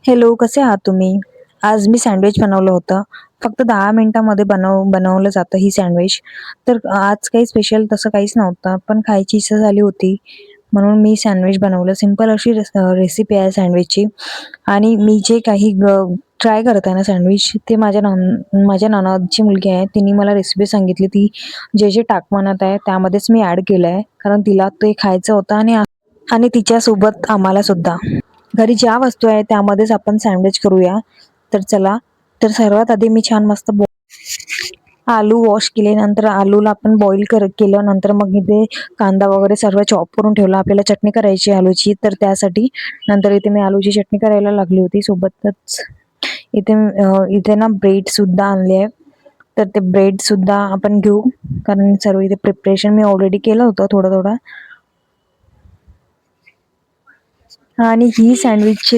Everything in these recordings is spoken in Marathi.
हॅलो, कसे आहात तुम्ही? आज मी सँडविच बनवलं होतं. फक्त 10 मिनिटामध्ये बनवलं जातं ही सँडविच. तर आज काही स्पेशल तसं काहीच नव्हतं, पण खायची इच्छा झाली होती, म्हणून मी सँडविच बनवलं. सिंपल अशी रेसिपी आहे सँडविचची आणि मी जे काही ट्राय करत आहे ना सँडविच, ते माझ्या नणंदची मुलगी आहे, तिने मला रेसिपी सांगितली. ती जे टाक म्हणत आहे, त्यामध्येच मी ॲड केलं आहे. कारण तिला ते खायचं होतं आणि तिच्यासोबत आम्हाला सुद्धा. घरी ज्या वस्तू आहेत त्यामध्येच आपण सँडविच करूया. तर चला, तर सर्वात आधी मी छान मस्त आलू वॉश केले. नंतर आलूला आपण बॉईल केलं. नंतर मग इथे कांदा वगैरे सर्व चॉप करून ठेवला. आपल्याला चटणी करायची आलूची, तर त्यासाठी नंतर इथे मी आलूची चटणी करायला लागली होती. सोबतच इथे ना ब्रेड सुद्धा आणले आहे. तर ते ब्रेड सुद्धा आपण घेऊ, कारण सर्व इथे प्रिपरेशन मी ऑलरेडी केलं होतं थोडं थोडं. आणि ही सँडविचची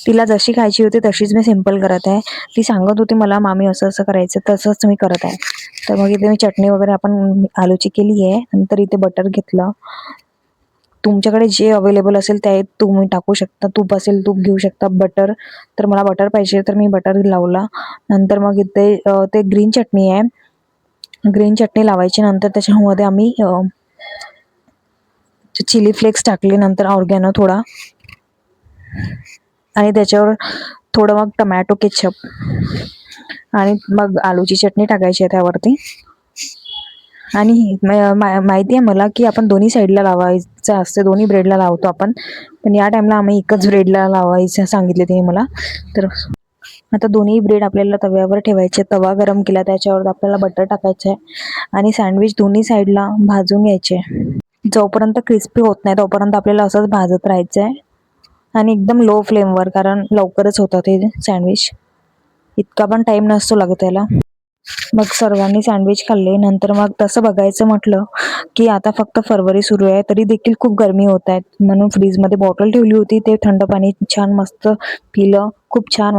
तिला जशी खायची होती तशीच मी सिंपल करत आहे. ती सांगत होती मला, मामी असं असं करायचं, तसंच मी करत आहे. तर मग इथे मी चटणी वगैरे आपण आलूची केली आहे. नंतर इथे बटर घेतलं. तुमच्याकडे जे अवेलेबल असेल ते तुम्ही टाकू शकता. तूप असेल तूप घेऊ शकता. बटर, तर मला बटर पाहिजे तर मी बटर लावला. नंतर मग इथे ते ग्रीन चटणी आहे. ग्रीन चटणी लावायची. नंतर त्याच्यामध्ये आम्ही चिली फ्लेक्स टाकले. नंतर ऑर्गॅनो थोडा, आणि त्याच्यावर थोडं मग टमॅटो केचप, आणि मग आलूची चटणी टाकायची आहे त्यावरती. आणि माहिती आहे मला की आपण दोन्ही साईडला लावायचं असते, दोन्ही ब्रेडला लावतो आपण, पण या टाइमला आम्ही एकच ब्रेडला लावायचं सांगितले ते मला. तर आता दोन्ही ब्रेड आपल्याला तव्यावर ठेवायचे. तवा गरम केला, त्याच्यावर आपल्याला बटर टाकायचं आहे आणि सँडविच दोन्ही साईडला भाजून घ्यायचे. जोपर्यंत क्रिस्पी होत नाही तोपर्यंत आपल्याला असंच भाजत राहायचं आहे, आणि एकदम लो फ्लेमवर, कारण लवकरच होतं ते सँडविच. इतका पण टाइम नसतो लागत त्याला. मग सर्वांनी सँडविच खाल्ले. नंतर मग तसं बघायचं म्हटलं की आता फक्त फरवरी सुरू आहे, तरी देखील खूप गरमी होत आहेत, म्हणून फ्रीजमध्ये बॉटल ठेवली होती. ते थंड पाणी छान मस्त पिलं, खूप छान